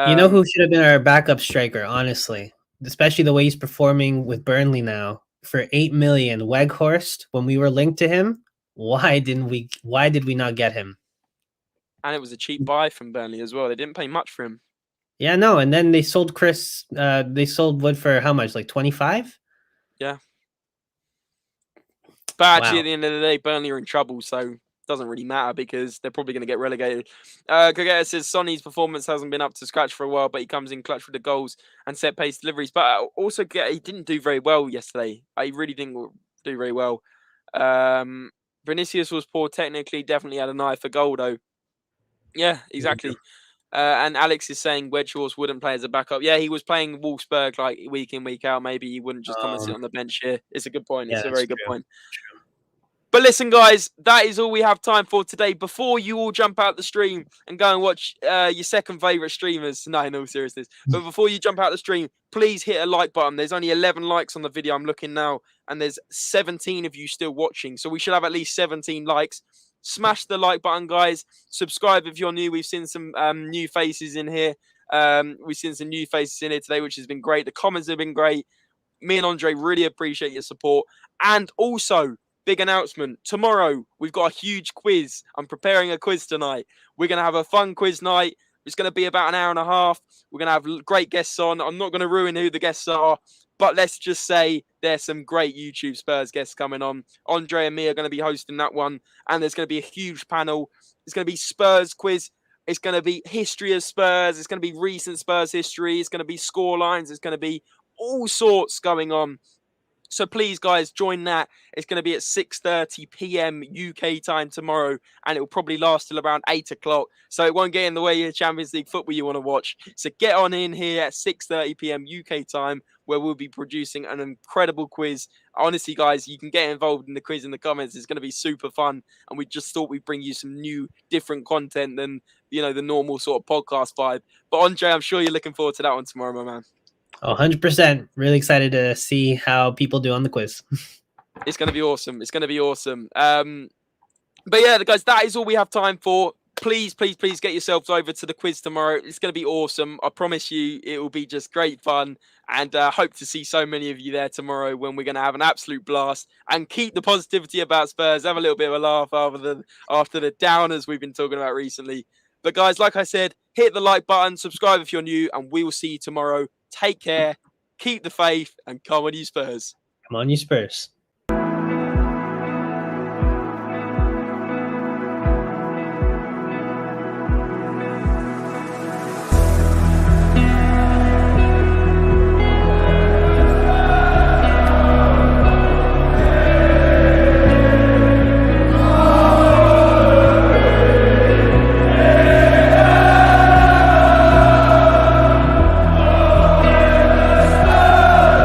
You know who should have been our backup striker, honestly, especially the way he's performing with Burnley now. For 8 million, Weghorst, when we were linked to him, why did we not get him? And it was a cheap buy from Burnley as well. They didn't pay much for him. Yeah, no, and then they sold they sold Wood for how much? Like 25? Yeah. But actually, at the end of the day, Burnley are in trouble, so it doesn't really matter because they're probably going to get relegated. Guedes says Sonny's performance hasn't been up to scratch for a while, but he comes in clutch with the goals and set-pace deliveries. But also, he didn't do very well yesterday. He really didn't do very well. Vinicius was poor technically, definitely had an eye for goal, though. Yeah, exactly. And Alex is saying Wedgehorse wouldn't play as a backup. Yeah, he was playing Wolfsburg like week in, week out. Maybe he wouldn't just come and sit on the bench here. It's a good point. Yeah, It's a that's very good true. point. But listen, guys, that is all we have time for today. Before you all jump out the stream and go and watch your second favourite streamers, no, in all seriousness, but before you jump out the stream, please hit a like button. There's only 11 likes on the video. I'm looking now, and there's 17 of you still watching. So we should have at least 17 likes. Smash the like button, guys. Subscribe if you're new. We've seen some new faces in here. We've seen some new faces in here today, which has been great. The comments have been great. Me and Andre really appreciate your support. And also, big announcement. Tomorrow, we've got a huge quiz. I'm preparing a quiz tonight. We're going to have a fun quiz night. It's going to be about an hour and a half. We're going to have great guests on. I'm not going to ruin who the guests are, but let's just say there's some great YouTube Spurs guests coming on. Andre and me are going to be hosting that one, and there's going to be a huge panel. It's going to be Spurs quiz. It's going to be history of Spurs. It's going to be recent Spurs history. It's going to be score lines. It's going to be all sorts going on. So please, guys, join that. It's going to be at 6:30 p.m. UK time tomorrow, and it will probably last till around 8 o'clock. So it won't get in the way of Champions League football you want to watch. So get on in here at 6:30 p.m. UK time, where we'll be producing an incredible quiz. Honestly, guys, you can get involved in the quiz in the comments. It's going to be super fun, and we just thought we'd bring you some new, different content than, you know, the normal sort of podcast vibe. But Andre, I'm sure you're looking forward to that one tomorrow, my man. 100%. Really excited to see how people do on the quiz. It's going to be awesome. It's going to be awesome. But yeah, guys, that is all we have time for. Please, please, please get yourselves over to the quiz tomorrow. It's going to be awesome. I promise you it will be just great fun. And hope to see so many of you there tomorrow when we're going to have an absolute blast and keep the positivity about Spurs. Have a little bit of a laugh after the downers we've been talking about recently. But guys, like I said, hit the like button, subscribe if you're new, and we will see you tomorrow. Take care, keep the faith, and come on, you Spurs. Come on, you Spurs.